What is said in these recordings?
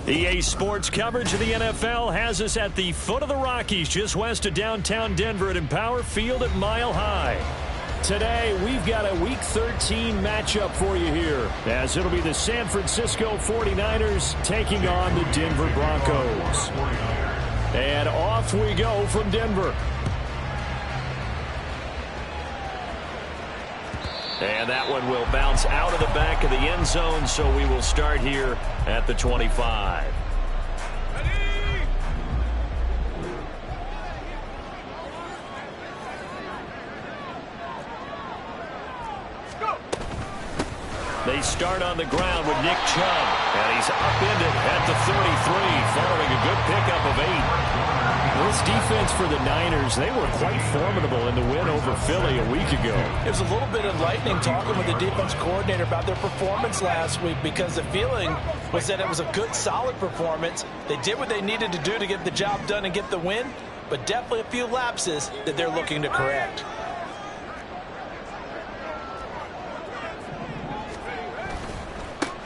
EA Sports coverage of the NFL has us at the foot of the Rockies, just west of downtown Denver at Empower Field at Mile High. Today, we've got a Week 13 matchup for you here, as it'll be the San Francisco 49ers taking on the Denver Broncos. And off we go from Denver. And that one will bounce out of the back of the end zone, so we will start here at the 25. They start on the ground with Nick Chubb, and he's upended at the 33, following a good pickup of 8. This defense for the Niners, they were quite formidable in the win over Philly a week ago. It was a little bit enlightening talking with the defense coordinator about their performance last week, because the feeling was that it was a good, solid performance. They did what they needed to do to get the job done and get the win, but definitely a few lapses that they're looking to correct.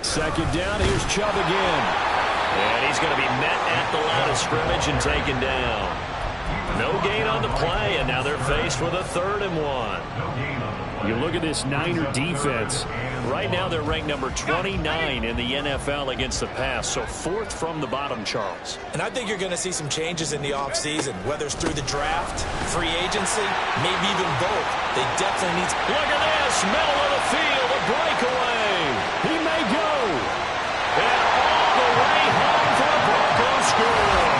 Second down, here's Chubb again. And he's going to be met at the line of scrimmage and taken down. No gain on the play, and now they're faced with a 3rd and 1. You look at this Niner defense. Right now they're ranked number 29 in the NFL against the pass, so 4th from the bottom, Charles. And I think you're going to see some changes in the offseason, whether it's through the draft, free agency, maybe even both. They definitely need to... Look at this, middle of the field, a breakaway. He may go. And all the way home for a Broncos score.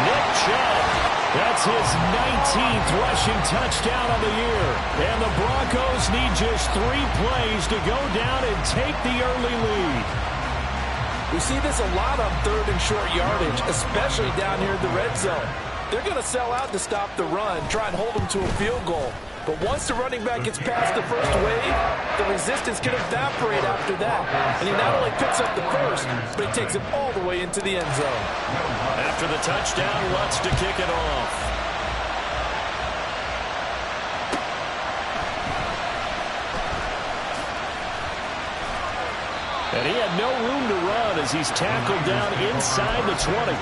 Nick Chubb, that's his 19th rushing touchdown of the year. And the Broncos need just 3 plays to go down and take the early lead. We see this a lot on 3rd and short yardage, especially down here in the red zone. They're going to sell out to stop the run, try and hold them to a field goal. But once the running back gets past the first wave, the resistance can evaporate after that. And he not only picks up the first, but he takes it all the way into the end zone. After the touchdown, Lutz to kick it off. And he had no room to run as he's tackled down inside the 20.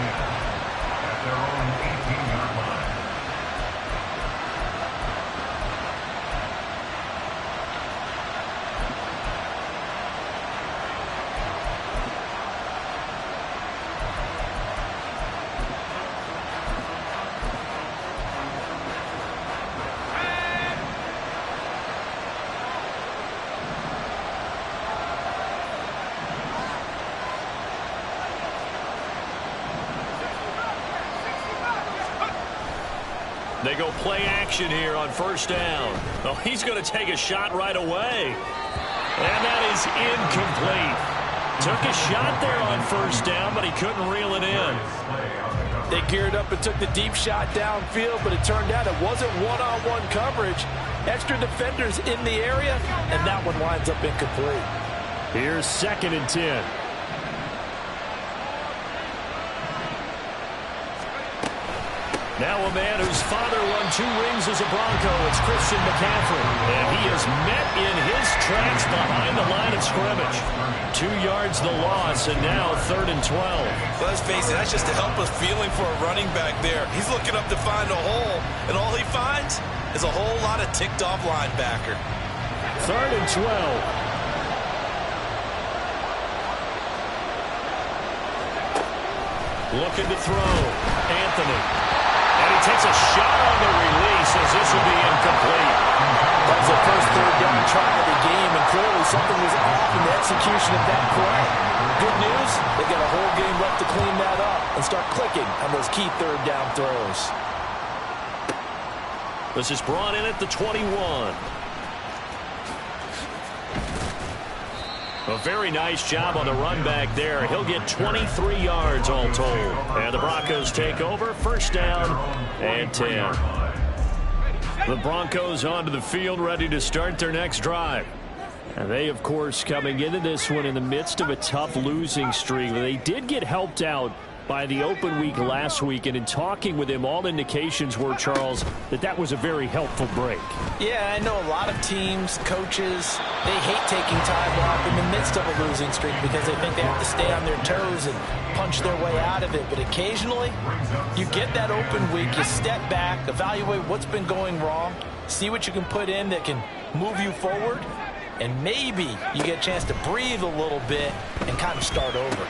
They go play action here on 1st down. Oh, he's going to take a shot right away. And that is incomplete. Took a shot there on 1st down, but he couldn't reel it in. They geared up and took the deep shot downfield, but it turned out it wasn't one-on-one coverage. Extra defenders in the area, and that one winds up incomplete. Here's 2nd and 10. Now a man whose father won 2 rings as a Bronco. It's Christian McCaffrey. And he is met in his tracks behind the line of scrimmage. 2 yards the loss, and now 3rd and 12. Well, let's face it, that's just a helpless feeling for a running back there. He's looking up to find a hole, and all he finds is a whole lot of ticked-off linebacker. 3rd and 12. Looking to throw. Anthony. And he takes a shot on the release as this will be incomplete. That was the first 3rd down try of the game, and clearly something was off in the execution of that play. Good news, they got a whole game left to clean that up and start clicking on those key 3rd down throws. This is brought in at the 21. A very nice job on the run back there. He'll get 23 yards all told. And the Broncos take over. 1st down and 10. The Broncos onto the field, ready to start their next drive. And they, of course, coming into this one in the midst of a tough losing streak. They did get helped out by the open week last week, and in talking with him, all indications were, Charles, that was a very helpful break. Yeah, I know a lot of teams, coaches, they hate taking time off in the midst of a losing streak because they think they have to stay on their toes and punch their way out of it. But occasionally, you get that open week, you step back, evaluate what's been going wrong, see what you can put in that can move you forward, and maybe you get a chance to breathe a little bit and kind of start over.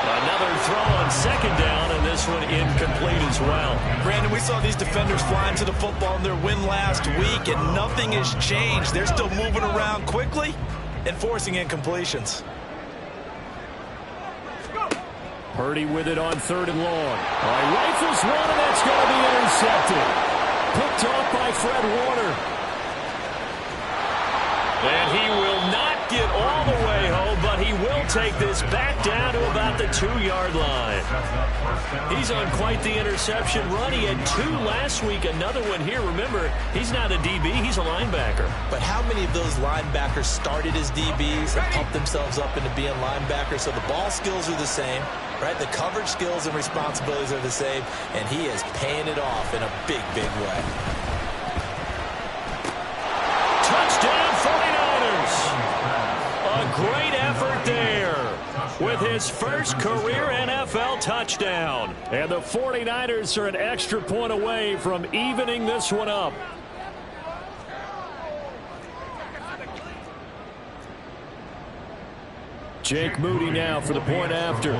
Another throw on second down, and this one incomplete as well. Brandon, we saw these defenders flying to the football in their win last week, and nothing has changed. They're still moving around quickly and forcing incompletions. Purdy with it on 3rd and long. All right, rifles one, and that's going to be intercepted. Picked off by Fred Warner. And he will not get all the way home, but he will take this back down to about the 2-yard line. He's on quite the interception run. He had 2 last week, another one here. Remember, he's not a DB, he's a linebacker. But how many of those linebackers started as DBs and pumped themselves up into being linebackers? So the ball skills are the same, right? The coverage skills and responsibilities are the same, and he is paying it off in a big, big way. Touchdown 49ers. A great effort there with his first career NFL touchdown. And the 49ers are an extra point away from evening this one up. Jake Moody now for the point after.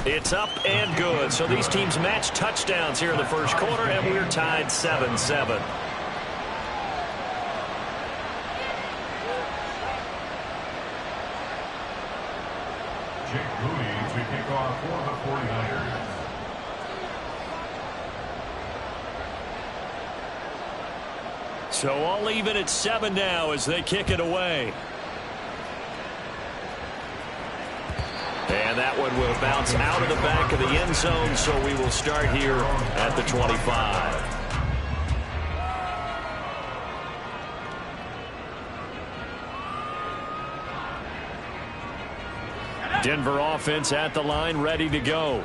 It's up and good. So these teams match touchdowns here in the first quarter, and we're tied 7-7. Jake Moody to kick off for the 49ers. So all even at 7 now as they kick it away. And that one will bounce out of the back of the end zone, so we will start here at the 25. Denver offense at the line, ready to go.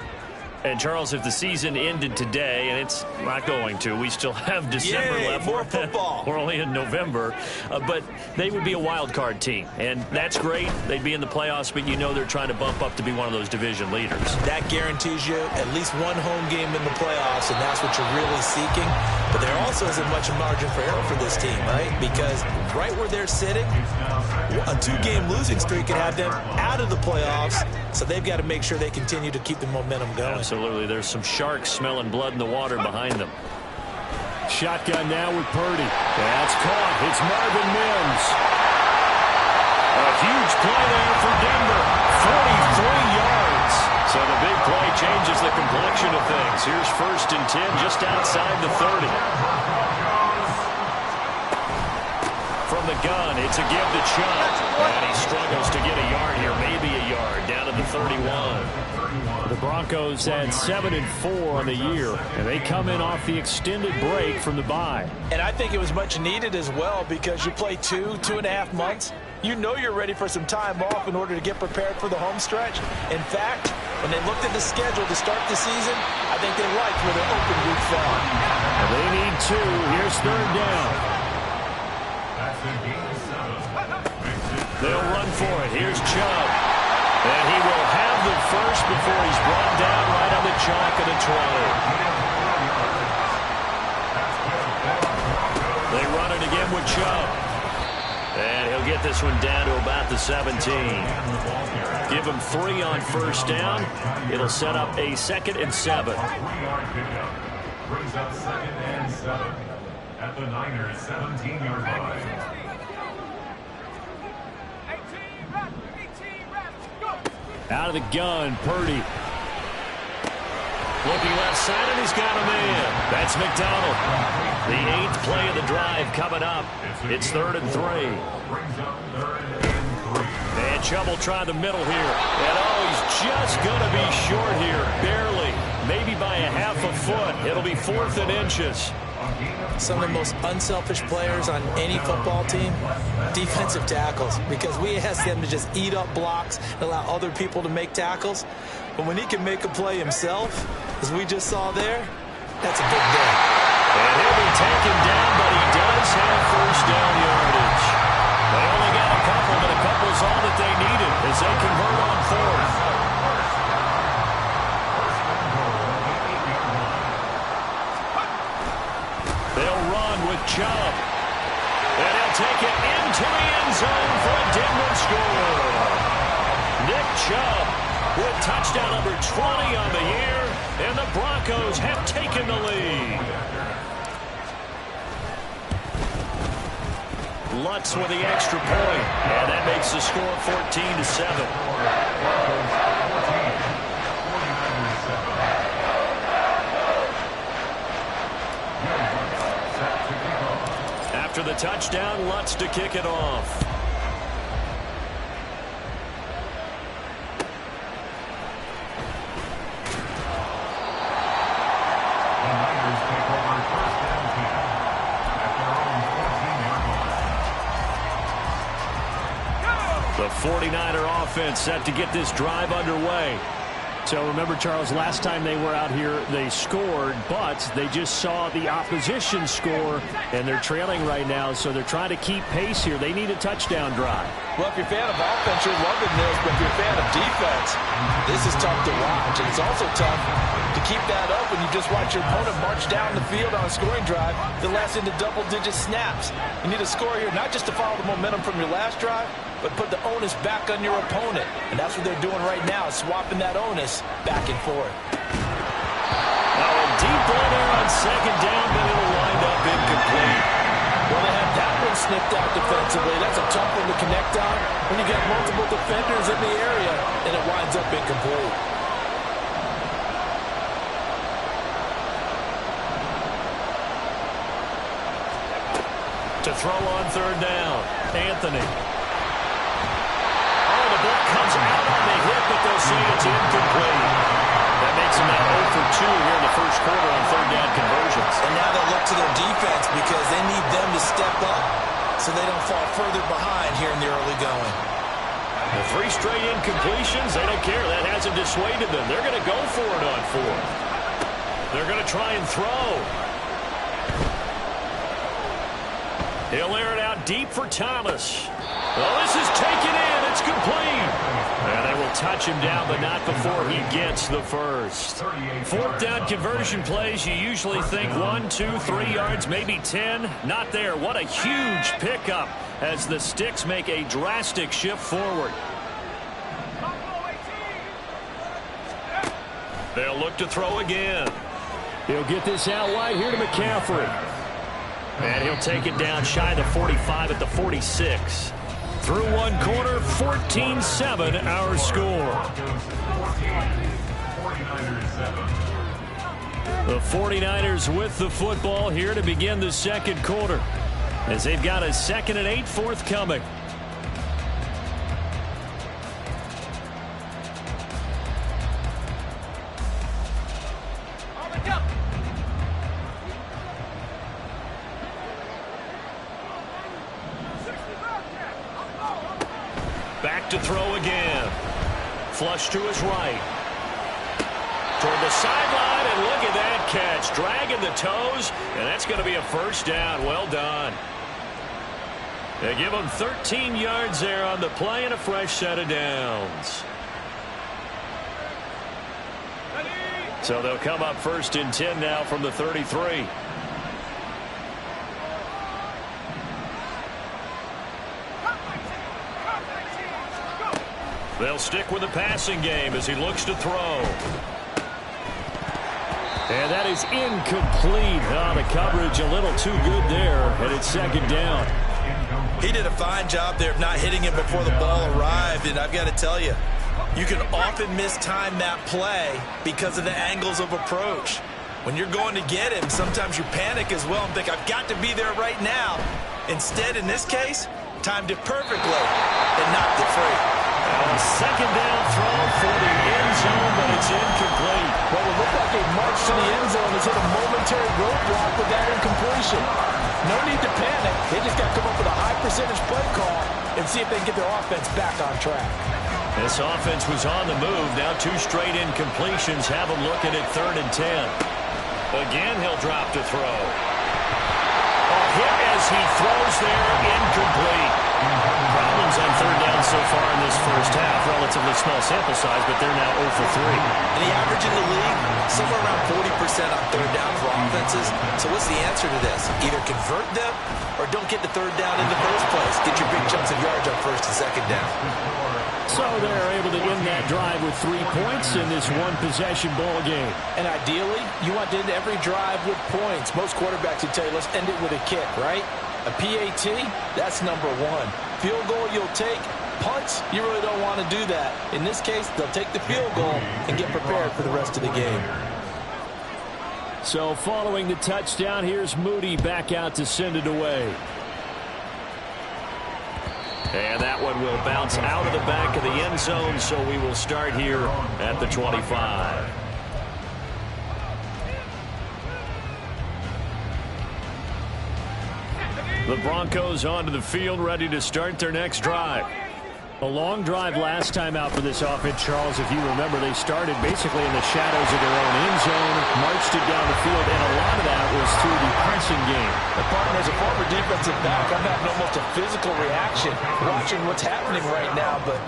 And, Charles, if the season ended today, and it's not going to, we still have December left. More football. We're only in November. But they would be a wild card team, and that's great. They'd be in the playoffs, but you know they're trying to bump up to be one of those division leaders. That guarantees you at least one home game in the playoffs, and that's what you're really seeking. But there also isn't much margin for error for this team, right? Because right where they're sitting, a 2-game losing streak could have them out of the playoffs, so they've got to make sure they continue to keep the momentum going. Absolutely. There's some sharks smelling blood in the water behind them. Shotgun now with Purdy. That's caught. It's Marvin Mims. A huge play there for Denver. 43 yards. So the big play changes the complexion of things. Here's 1st and 10 just outside the 30. From the gun, it's a give to Chubb. And he struggles to get a yard here, maybe a yard, down to the 31. The Broncos had 7-4 on the year, and they come in off the extended break from the bye. And I think it was much needed as well because you play 2.5 months. You know you're ready for some time off in order to get prepared for the home stretch. In fact, when they looked at the schedule to start the season, I think they liked where their open week fell. They need 2. Here's 3rd down. They'll run for it. Here's Chubb. And he will have the first before he's brought down right on the chalk of the 20. They run it again with Chubb. And he'll get this one down to about the 17. Give him 3 on 1st down. It'll set up a 2nd and 7. Brings up 2nd and 7 at the Niners' 17-yard line. Out of the gun, Purdy. Looking left side, and he's got a man. That's McDonald. The 8th play of the drive coming up. It's 3rd and 3. And Chubb will try the middle here. And, he's just going to be short here. Barely. Maybe by a half a foot. It'll be 4th and inches. some of the most unselfish players on any football team? Defensive tackles, because we ask them to just eat up blocks and allow other people to make tackles. But when he can make a play himself, as we just saw there, that's a big day. And he'll be taken down, but he does have first down yardage. They only got a couple, but a couple's all that they needed as they convert on fourth. They'll run with Chubb. And he'll take it into the end zone for a Denver score. Nick Chubb with touchdown number 20 on the year, and the Broncos have taken the lead. Lutz with the extra point, and that makes the score 14-7. After the touchdown, Lutz to kick it off. The 49er offense set to get this drive underway. So remember, Charles, last time they were out here, they scored, but they just saw the opposition score, and they're trailing right now, so they're trying to keep pace here. They need a touchdown drive. Well, if you're a fan of offense, you're loving this, but if you're a fan of defense, this is tough to watch. And it's also tough to keep that up when you just watch your opponent march down the field on a scoring drive that lasts into double-digit snaps. You need a score here, not just to follow the momentum from your last drive, but put the onus back on your opponent. And that's what they're doing right now, swapping that onus back and forth. Now a deep ball there on second down, but it'll wind up incomplete. Well, they had that one snipped out defensively. That's a tough one to connect on when you get multiple defenders in the area, and it winds up incomplete. To throw on third down, Anthony. Oh, the ball comes out on the hit, but they'll say it's incomplete. That makes them now 0 for 2 here in the first quarter on third down conversions. And now they'll look to their defense because they need them to step up so they don't fall further behind here in the early going. The 3 straight incompletions, they don't care. That hasn't dissuaded them. They're going to go for it on fourth. They're going to try and throw. He'll air it out deep for Thomas. Well, this is taken in. It's complete. And they will touch him down, but not before he gets the first. Fourth down conversion plays, you usually think 1, 2, 3 yards, maybe 10. Not there. What a huge pickup as the Sticks make a drastic shift forward. They'll look to throw again. He'll get this out wide here to McCaffrey. And he'll take it down shy of the 45 at the 46. Through one quarter, 14-7 our score. The 49ers with the football here to begin the second quarter, as they've got a 2nd and 8 forthcoming. Back to throw again. Flush to his right. Toward the sideline, and look at that catch. Dragging the toes, and that's going to be a first down. Well done. They give him 13 yards there on the play and a fresh set of downs. So they'll come up 1st and 10 now from the 33. They'll stick with the passing game as he looks to throw. And that is incomplete. The coverage a little too good there, and it's 2nd down. He did a fine job there of not hitting him before the ball arrived, and I've got to tell you, you can often mistime that play because of the angles of approach. When you're going to get him, sometimes you panic as well and think, I've got to be there right now. Instead, in this case, timed it perfectly and knocked it free. Second down throw for the end zone, but it's incomplete. Well, it looked like a march to the end zone has hit a momentary roadblock with that incomplete. and see if they can get their offense back on track. This offense was on the move. Now 2 straight incompletions have them looking at 3rd and 10. Again, he'll drop to throw. A hit as he throws there, incomplete. Problems on 3rd down so far in this first half. Relatively small sample size, but they're now 0 for 3. And the average in the league, somewhere around 40% on 3rd down for offenses. So what's the answer to this? Either convert them or don't get the 3rd down in the first place. Get your big chunks of yards on 1st and 2nd down. So they're able to end that drive with 3 points in this one-possession ball game. And ideally, you want to end every drive with points. Most quarterbacks would tell you, let's end it with a kick, right? A PAT, that's number 1. Field goal you'll take. Punts, you really don't want to do that. In this case, they'll take the field goal and get prepared for the rest of the game. So following the touchdown, here's Moody back out to send it away. And that one will bounce out of the back of the end zone, so we will start here at the 25. The Broncos onto the field, ready to start their next drive. A long drive last time out for this offense, Charles. If you remember, they started basically in the shadows of their own end zone, marched it down the field, and a lot of that was through the passing game. The partner, as a former defensive back, I'm having almost a physical reaction watching what's happening right now. But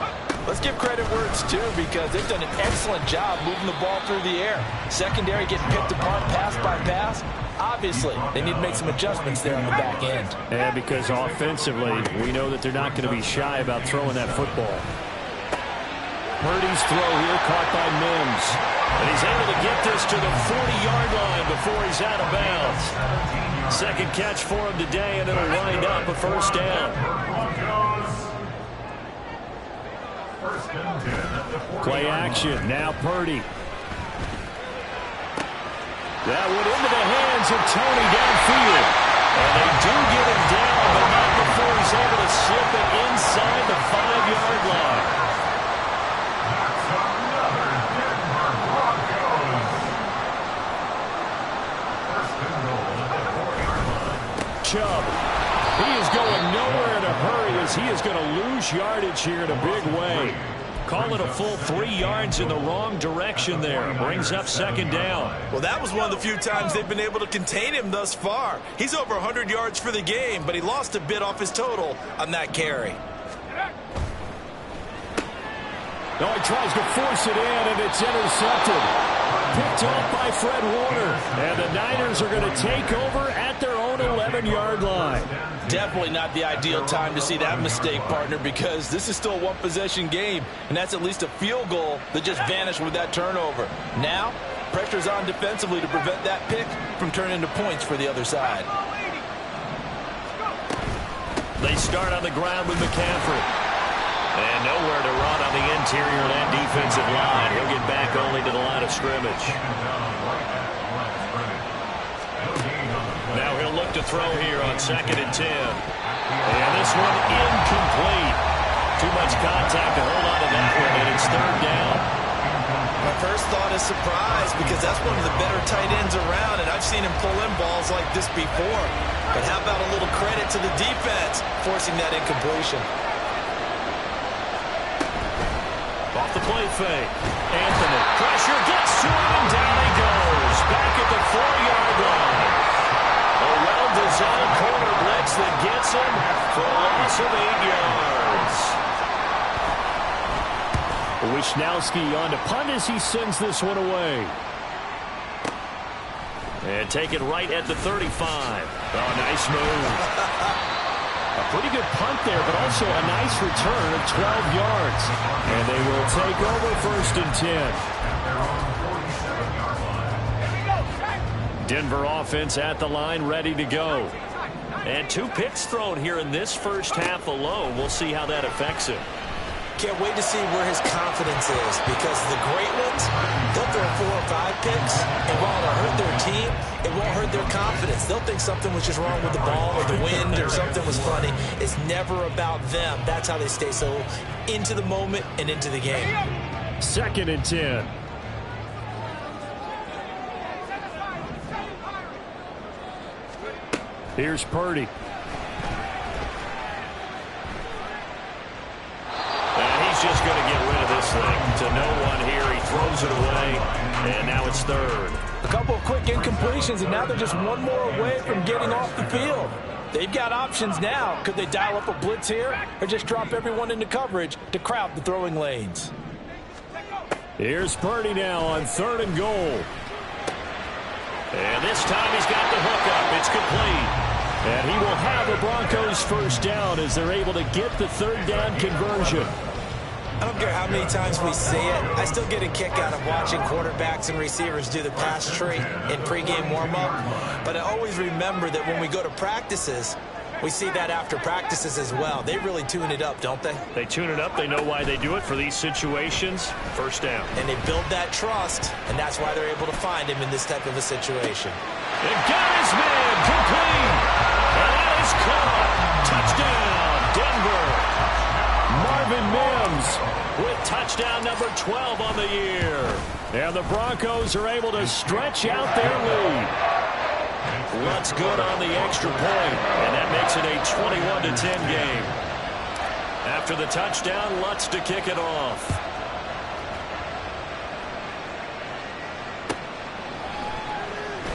let's give credit where it's due, because they've done an excellent job moving the ball through the air. Secondary getting picked apart pass by pass. Obviously, they need to make some adjustments there on the back end. Yeah, because offensively, we know that they're not going to be shy about throwing that football. Purdy's throw here caught by Mims. And he's able to get this to the 40-yard line before he's out of bounds. Second catch for him today, and it'll wind up a 1st down. Play action. Now Purdy. That went into the hands of Tony downfield. And they do get him down, but not before he's able to slip it inside the 5-yard line. Chubb. He is going nowhere in a hurry as he is going to lose yardage here in a big way. Call it a full 3 yards in the wrong direction there. Brings up 2nd down. Well, that was one of the few times they've been able to contain him thus far. He's over 100 yards for the game, but he lost a bit off his total on that carry. No, he tries to force it in, and it's intercepted. Picked off by Fred Warner. And the Niners are going to take over at their own 11-yard line. Definitely not the ideal time to see that mistake, partner, because this is still a one-possession game, and that's at least a field goal that just vanished with that turnover. Now, pressure's on defensively to prevent that pick from turning into points for the other side. They start on the ground with McCaffrey. And nowhere to run on the interior of that defensive line. He'll get back only to the line of scrimmage. Now he'll look to throw here on 2nd and 10. And this one incomplete. Too much contact to hold on to that one, and it's 3rd down. My first thought is surprise, because that's one of the better tight ends around, and I've seen him pull in balls like this before. But how about a little credit to the defense forcing that incompletion? Off the play fake. Anthony. Pressure gets to him, and down he goes. Back at the 4-yard line. A well-designed corner blitz that gets him for a loss of 8 yards. Wisnowski on to punt as he sends this one away. And taken right at the 35. Oh, nice move. A pretty good punt there, but also a nice return of 12 yards. And they will take over 1st and 10. Denver offense at the line, ready to go. And 2 picks thrown here in this first half alone. We'll see how that affects him. Can't wait to see where his confidence is, because the great ones, they'll throw 4 or 5 picks, and while it'll hurt their team, it won't hurt their confidence. They'll think something was just wrong with the ball or the wind or something was funny. It's never about them. That's how they stay so into the moment and into the game. 2nd and 10. Here's Purdy. he's just going to get rid of this thing. To no one here. He throws it away, and now it's third. A couple of quick incompletions, and now they're just one more away from getting off the field. They've got options now. Could they dial up a blitz here or just drop everyone into coverage to crowd the throwing lanes? Here's Purdy now on 3rd and goal. And this time he's got the hook up. It's complete. And he will have the Broncos first down as they're able to get the 3rd down conversion. I don't care how many times we see it. I still get a kick out of watching quarterbacks and receivers do the pass tree in pregame warm-up. But I always remember that when we go to practices, we see that after practices as well. They really tune it up, don't they? They tune it up. They know why they do it for these situations. First down. And they build that trust, and that's why they're able to find him in this type of a situation. They've got his man complete. And that is caught. Touchdown, Denver. Marvin Mims with touchdown number 12 on the year. And the Broncos are able to stretch out their lead. Lutz good on the extra point, and that makes it a 21-10 game. After the touchdown, Lutz to kick it off.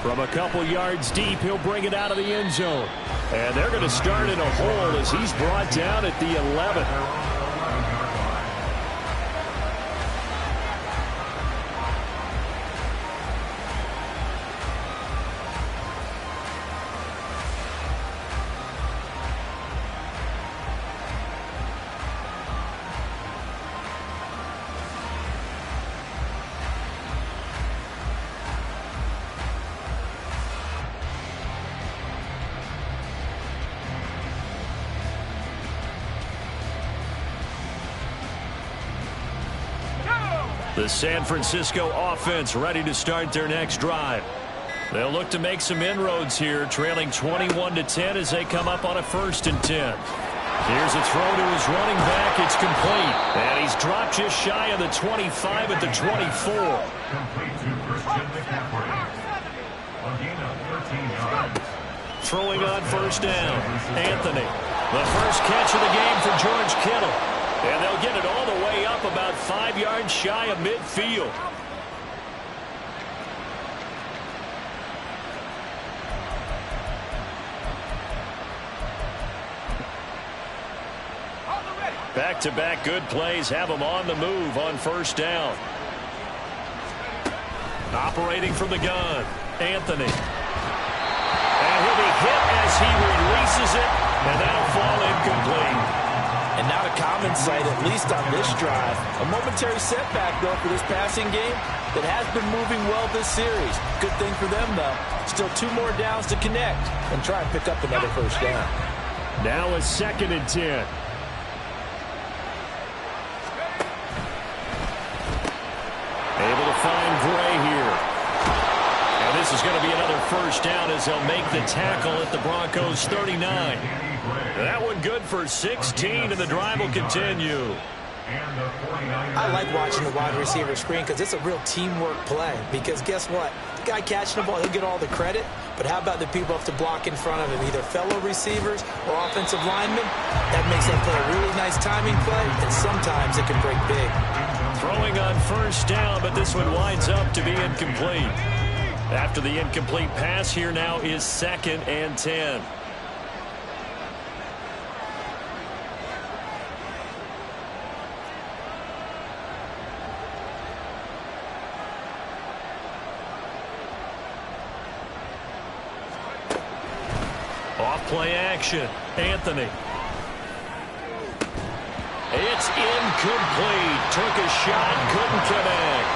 From a couple yards deep, he'll bring it out of the end zone. And they're going to start in a hole as he's brought down at the 11. The San Francisco offense ready to start their next drive. They'll look to make some inroads here, trailing 21-10 as they come up on a 1st and 10. Here's a throw to his running back. It's complete. And he's dropped just shy of the 25 at the 24. Complete to Christian McCaffrey. A gain of 13 yards. Throwing on 1st down. Anthony. The first catch of the game for George Kittle. And they'll get it all the way up about 5 yards shy of midfield. Back-to-back good plays have them on the move on 1st down. Operating from the gun, Anthony. And he'll be hit as he releases it, and that'll fall incomplete. And not a common sight, at least on this drive. A momentary setback, though, for this passing game that has been moving well this series. Good thing for them, though. Still 2 more downs to connect and try and pick up another 1st down. Now a 2nd and 10. Able to find Gray here. And this is going to be another 1st down as they'll make the tackle at the Broncos 39. That one good for 16, and the drive will continue. I like watching the wide receiver screen because it's a real teamwork play. Because guess what? The guy catching the ball, he'll get all the credit. But how about the people have to block in front of him, either fellow receivers or offensive linemen? That makes that play a really nice timing play, and sometimes it can break big. Throwing on 1st down, but this one winds up to be incomplete. After the incomplete pass, here now is 2nd and 10. Off-play action. Anthony. It's incomplete. Took a shot, couldn't connect.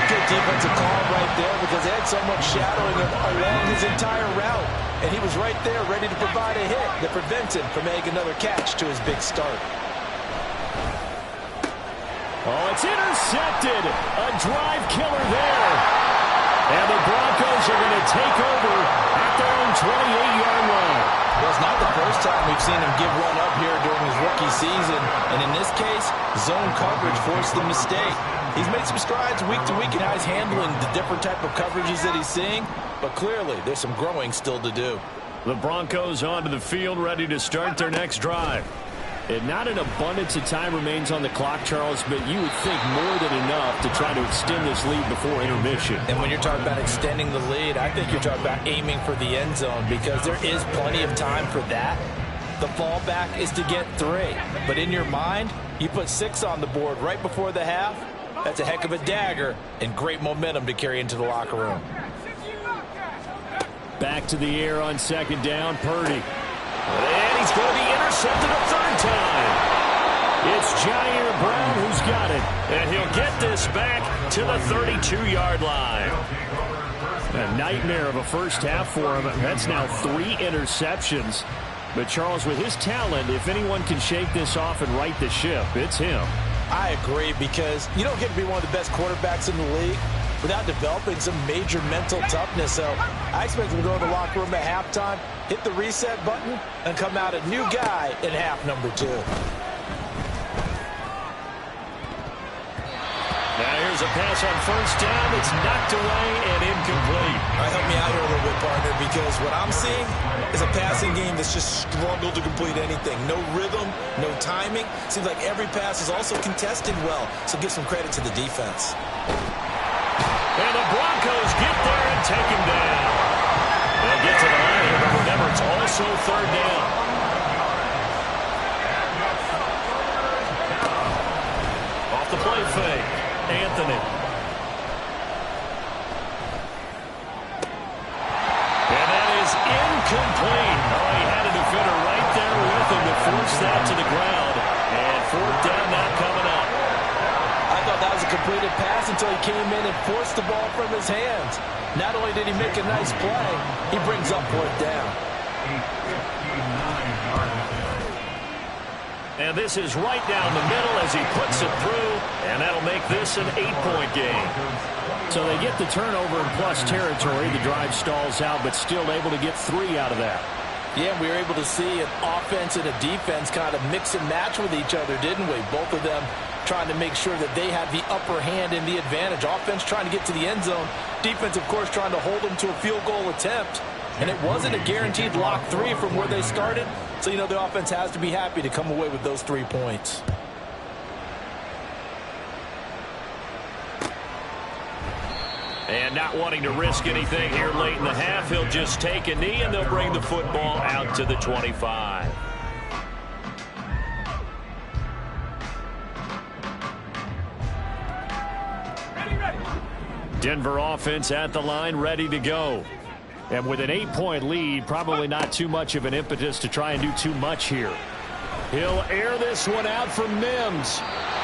Good defensive call right there because they had so much shadowing him along his entire route. And he was right there ready to provide a hit that prevents him from making another catch to his big start. Oh, it's intercepted. A drive killer there. And the Broncos are going to take over at their own 28-yard line. Well, it's not the first time we've seen him give one up here during his rookie season. And in this case, zone coverage forced the mistake. He's made some strides week to week in how he's handling the different type of coverages that he's seeing. But clearly, there's some growing still to do. The Broncos onto the field ready to start their next drive. And not an abundance of time remains on the clock, Charles, but you would think more than enough to try to extend this lead before intermission. And when you're talking about extending the lead, I think you're talking about aiming for the end zone because there is plenty of time for that. The fallback is to get 3. But in your mind, you put 6 on the board right before the half. That's a heck of a dagger and great momentum to carry into the locker room. Back to the air on second down, Purdy. And he's going to be intercepted a third time. It's Jair Brown who's got it. And he'll get this back to the 32-yard line. A nightmare of a first half for him. That's now 3 interceptions. But Charles, with his talent, if anyone can shake this off and right the ship, it's him. I agree because you don't get to be one of the best quarterbacks in the league without developing some major mental toughness. So I expect him to go to the locker room at halftime, hit the reset button, and come out a new guy in half number 2. Now here's a pass on first down. It's knocked away and incomplete. All right, help me out here a little bit, partner, because what I'm seeing is a passing game that's just struggled to complete anything. No rhythm, no timing. Seems like every pass is also contested well, so give some credit to the defense. And the Broncos get there and take him down. They'll get to the line here, but remember, it's also third down. Off the play fake, Anthony. And that is incomplete. Oh, he had a defender right there with him to force that to the ground. And fourth down now coming up. I thought that was a completed pass until he came in and forced the ball from his hands. Not only did he make a nice play, he brings up fourth down. And this is right down the middle as he puts it through, and that'll make this an 8-point game. So they get the turnover in plus territory. The drive stalls out, but still able to get 3 out of that. Yeah, we were able to see an offense and a defense kind of mix and match with each other, didn't we? Both of them trying to make sure that they had the upper hand and the advantage. Offense trying to get to the end zone. Defense, of course, trying to hold them to a field goal attempt. And it wasn't a guaranteed lock 3 from where they started. So, you know, the offense has to be happy to come away with those 3 points. And not wanting to risk anything here late in the half, he'll just take a knee, and they'll bring the football out to the 25. Denver offense at the line, ready to go. And with an 8-point lead, probably not too much of an impetus to try and do too much here. He'll air this one out for Mims.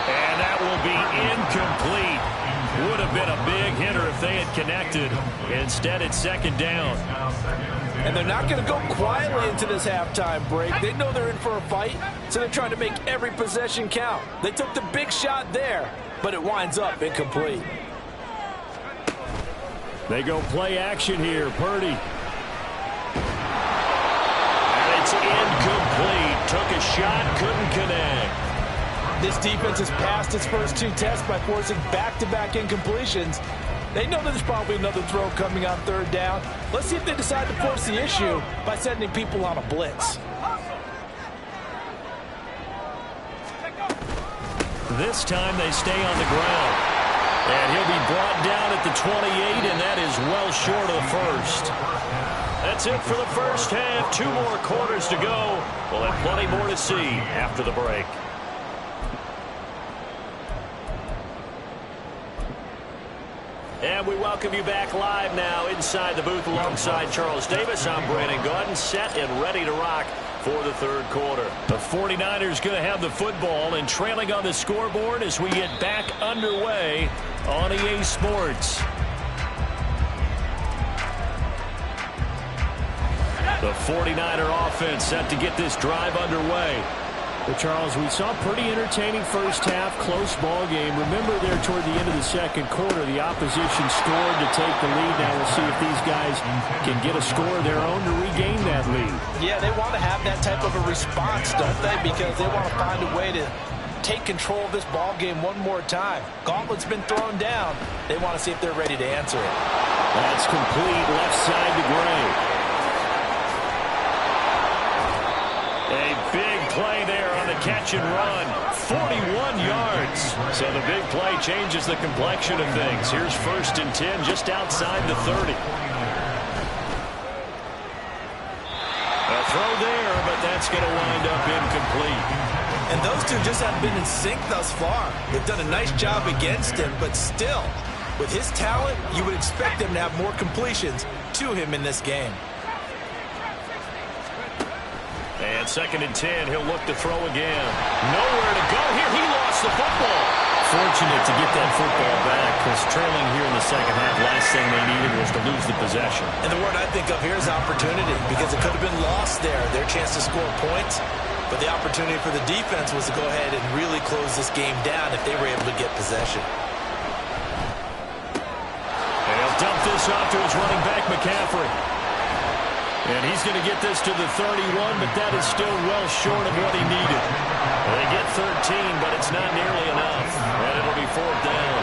And that will be incomplete. Would have been a big hitter if they had connected. Instead, it's second down. And they're not going to go quietly into this halftime break. They know they're in for a fight, so they're trying to make every possession count. They took the big shot there, but it winds up incomplete. They go play action here. Purdy. And it's incomplete. Took a shot, couldn't connect. This defense has passed its first 2 tests by forcing back-to-back incompletions. They know there's probably another throw coming on third down. Let's see if they decide to force the issue by sending people on a blitz. This time they stay on the ground. And he'll be brought down at the 28, and that is well short of the first. That's it for the first half. 2 more quarters to go. We'll have plenty more to see after the break. And we welcome you back live now inside the booth alongside Charles Davis. I'm Brandon Gaudin, set and ready to rock for the third quarter. The 49ers going to have the football and trailing on the scoreboard as we get back underway on EA Sports. The 49er offense set to get this drive underway. Well, Charles, we saw a pretty entertaining first half, close ball game. Remember there toward the end of the second quarter, the opposition scored to take the lead. Now we'll see if these guys can get a score of their own to regain that lead. Yeah, they want to have that type of a response, don't they? Because they want to find a way to take control of this ball game one more time. Gauntlet's been thrown down. They want to see if they're ready to answer it. That's complete left side to Gray. A big play there on the catch and run. 41 yards. So the big play changes the complexion of things. Here's 1st and 10 just outside the 30. A throw there, but that's going to wind up incomplete. And those two just haven't been in sync thus far. They've done a nice job against him, but still, with his talent, you would expect him to have more completions to him in this game. And 2nd and 10, he'll look to throw again. Nowhere to go here. He lost the football. Fortunate to get that football back, because trailing here in the second half, last thing they needed was to lose the possession. And the word I think of here is opportunity, because it could have been lost there, their chance to score points. But the opportunity for the defense was to go ahead and really close this game down if they were able to get possession. And he'll dump this off to his running back, McCaffrey. And he's going to get this to the 31, but that is still well short of what he needed. They get 13, but it's not nearly enough. And it'll be 4th down.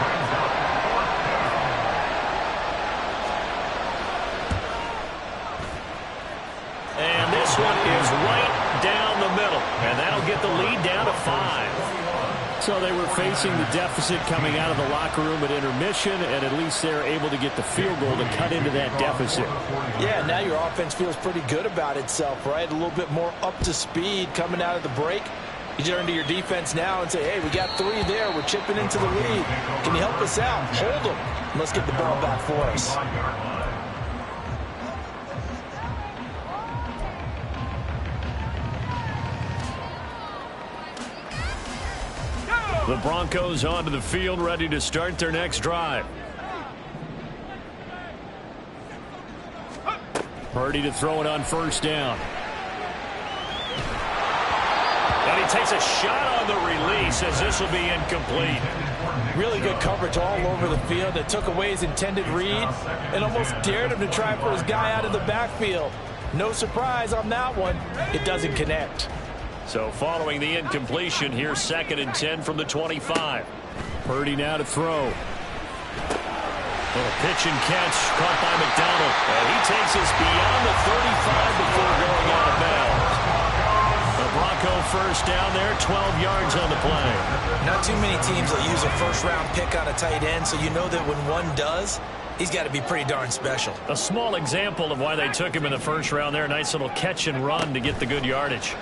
And this one is right down the middle. And that'll get the lead down to 5. So they were facing the deficit coming out of the locker room at intermission, and at least they're able to get the field goal to cut into that deficit. Yeah, now your offense feels pretty good about itself, right? A little bit more up to speed coming out of the break. You turn to your defense now and say, hey, we got 3 there. We're chipping into the lead. Can you help us out? Hold them. And let's get the ball back for us. The Broncos onto the field, ready to start their next drive. Purdy to throw it on 1st down. And he takes a shot on the release as this will be incomplete. Really good coverage all over the field that took away his intended read and almost dared him to try for his guy out of the backfield. No surprise on that one. It doesn't connect. So following the incompletion, here's 2nd and 10 from the 25. Purdy now to throw. Little pitch and catch caught by McDonald. And he takes us beyond the 35 before going out of bounds. The Bronco 1st down there, 12 yards on the play. Not too many teams will use a 1st-round pick on a tight end, so you know that when one does, he's got to be pretty darn special. A small example of why they took him in the 1st round there. Nice little catch and run to get the good yardage.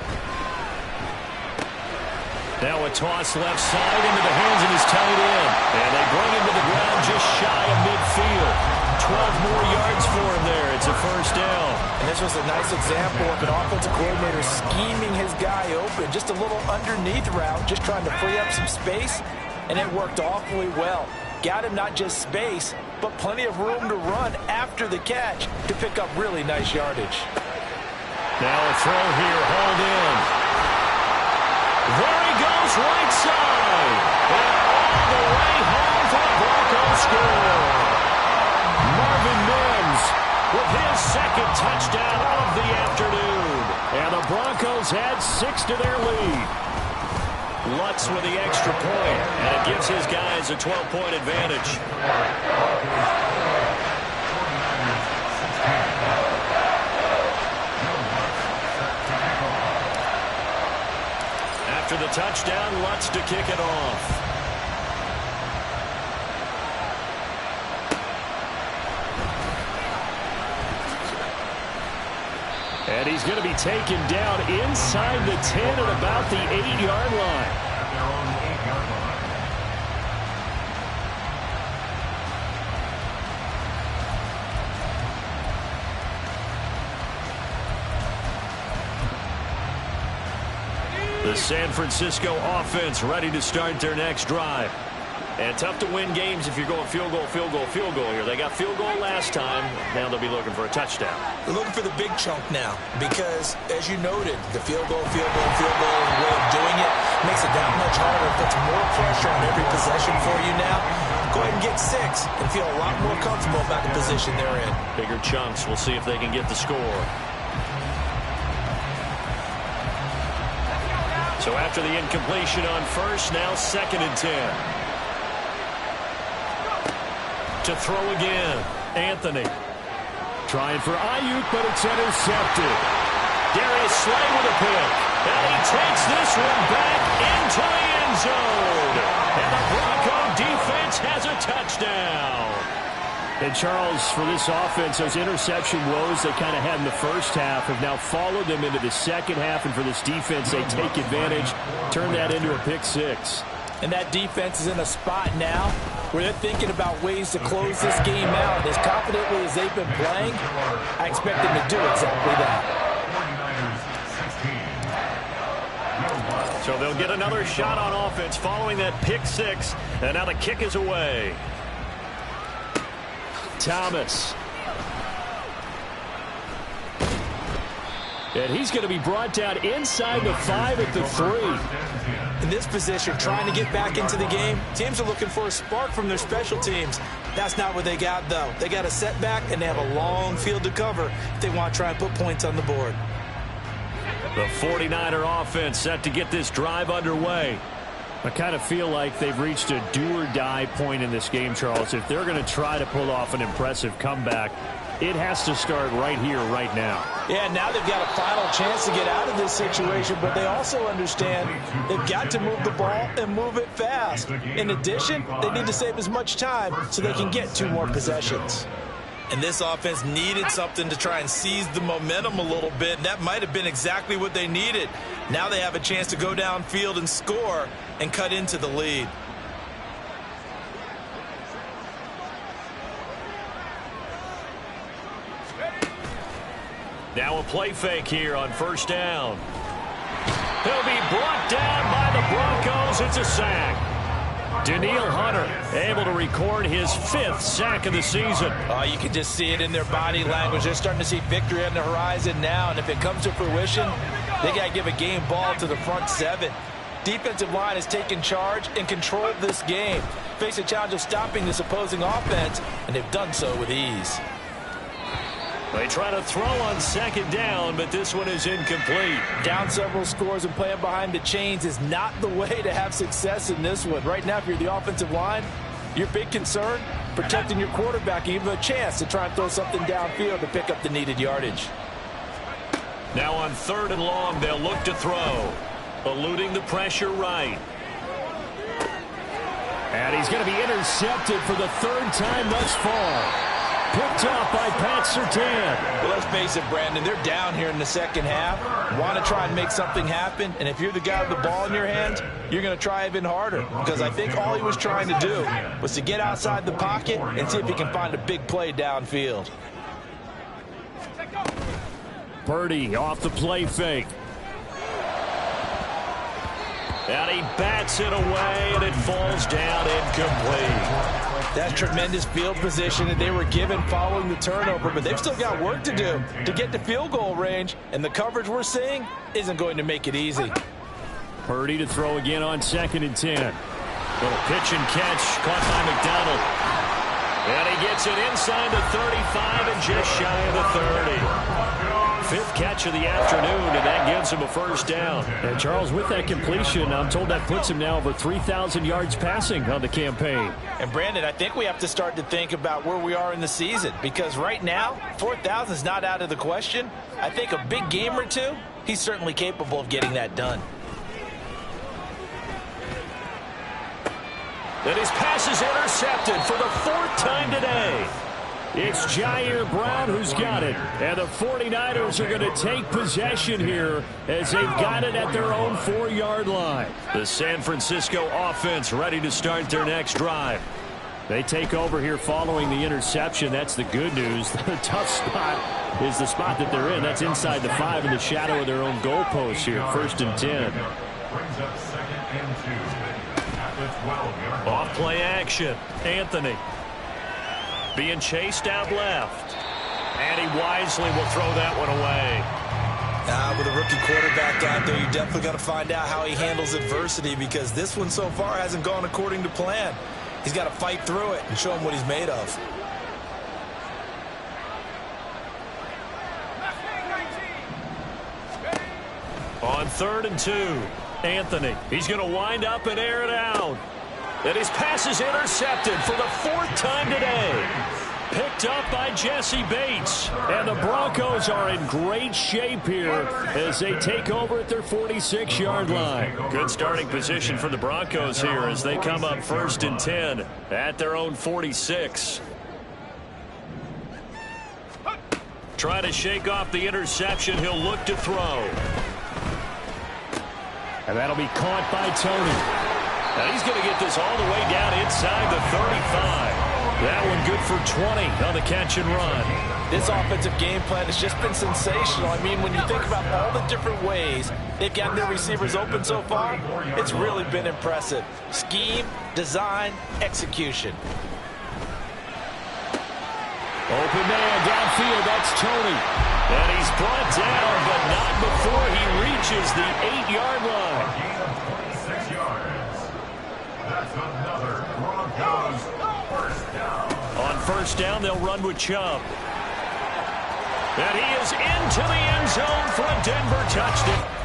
Now a toss left side into the hands of his tight end. And they bring him to the ground just shy of midfield. 12 more yards for him there. It's a 1st down. And this was a nice example of an offensive coordinator scheming his guy open. Just a little underneath route, just trying to free up some space. And it worked awfully well. Got him not just space, but plenty of room to run after the catch to pick up really nice yardage. Now a throw here, hauled in. There he goes, right side. And all the way home for a Broncos score. Marvin Mims with his 2nd touchdown of the afternoon. And the Broncos add 6 to their lead. Lutz with the extra point, and it gives his guys a 12-point advantage. After the touchdown, Lutz to kick it off. And he's going to be taken down inside the 10 at about the 8-yard line. The San Francisco offense ready to start their next drive. And tough to win games if you're going field goal, field goal, field goal here. They got field goal last time. Now they'll be looking for a touchdown. They're looking for the big chunk now because, as you noted, the field goal, field goal, field goal, and the way of doing it makes it that much harder. It puts more pressure on every possession for you now. Go ahead and get 6 and feel a lot more comfortable about the position they're in. Bigger chunks. We'll see if they can get the score. So after the incompletion on 1st, now 2nd and 10. To throw again, Anthony. Trying for Ayuk, but it's intercepted. Darius Slay with a pick. And he takes this one back into the end zone. And the Bronco defense has a touchdown. And Charles, for this offense, those interception woes they kind of had in the first half have now followed them into the second half. And for this defense, they take advantage, turn that into a pick six. And that defense is in a spot now where they're thinking about ways to close this game out. As confidently as they've been playing, I expect them to do exactly that. So they'll get another shot on offense following that pick six. And now the kick is away. Thomas. And he's going to be brought down inside the 5 at the 3. In this position, trying to get back into the game, teams are looking for a spark from their special teams. That's not what they got, though. They got a setback, and they have a long field to cover if they want to try and put points on the board. The 49er offense set to get this drive underway. I kind of feel like they've reached a do-or-die point in this game, Charles. If they're going to try to pull off an impressive comeback, it has to start right here, right now. Yeah, now they've got a final chance to get out of this situation, but they also understand they've got to move the ball and move it fast. In addition, they need to save as much time so they can get 2 more possessions. And this offense needed something to try and seize the momentum a little bit. And that might have been exactly what they needed. Now they have a chance to go downfield and score and cut into the lead. Now a play fake here on first down. He'll be brought down by the Broncos. It's a sack. Daniil Hunter able to record his 5th sack of the season. You can just see it in their body language. They're starting to see victory on the horizon now, and if it comes to fruition, they got to give a game ball to the front 7. Defensive line has taken charge and controlled this game. Face a challenge of stopping this opposing offense, and they've done so with ease. They try to throw on second down, but this one is incomplete. Down several scores and playing behind the chains is not the way to have success in this one. Right now, if you're the offensive line, your big concern, protecting your quarterback, even a chance to try and throw something downfield to pick up the needed yardage. Now on 3rd and long, they'll look to throw. Eluding the pressure right. And he's going to be intercepted for the 3rd time thus far. Picked off by Pat Surtain. Well, let's face it, Brandon, they're down here in the second half. Want to try and make something happen, and if you're the guy with the ball in your hands, you're going to try even harder, because I think all he was trying to do was to get outside the pocket and see if he can find a big play downfield. Purdy off the play fake. And he bats it away, and it falls down incomplete. That's tremendous field position that they were given following the turnover, but they've still got work to do to get to field goal range, and the coverage we're seeing isn't going to make it easy. Purdy to throw again on 2nd and 10. Little pitch and catch caught by McDonald. And he gets it inside the 35 and just shy of the 30. 5th catch of the afternoon, and that gives him a first down. And Charles, with that completion, I'm told that puts him now over 3,000 yards passing on the campaign. And Brandon, I think we have to start to think about where we are in the season, because right now, 4,000 is not out of the question. I think a big game or 2, he's certainly capable of getting that done. And his pass is intercepted for the 4th time today. It's Jair Brown who's got it. And the 49ers are going to take possession here as they've got it at their own 4-yard line. The San Francisco offense ready to start their next drive. They take over here following the interception. That's the good news. The tough spot is the spot that they're in. That's inside the 5 in the shadow of their own goalpost here. 1st and 10. Off play action. Anthony. Being chased out left. And he wisely will throw that one away. With a rookie quarterback out there, you're definitely going to find out how he handles adversity, because this one so far hasn't gone according to plan. He's got to fight through it and show him what he's made of. On 3rd and 2, Anthony. He's going to wind up and air it out. And his pass is intercepted for the 4th time today. Picked up by Jesse Bates. And the Broncos are in great shape here as they take over at their 46-yard line. Good starting position for the Broncos here as they come up 1st and 10 at their own 46. Try to shake off the interception. He'll look to throw. And that'll be caught by Tony. Now he's going to get this all the way down inside the 35. That one good for 20 on the catch and run. This offensive game plan has just been sensational. I mean, when you think about all the different ways they've gotten their receivers open so far, it's really been impressive. Scheme, design, execution. Open man downfield, that's Tony. And he's brought down, but not before he reaches the 8-yard line. A gain of 26 yards. That's another Broncos first down. On 1st down, they'll run with Chubb. And he is into the end zone for a Denver touchdown.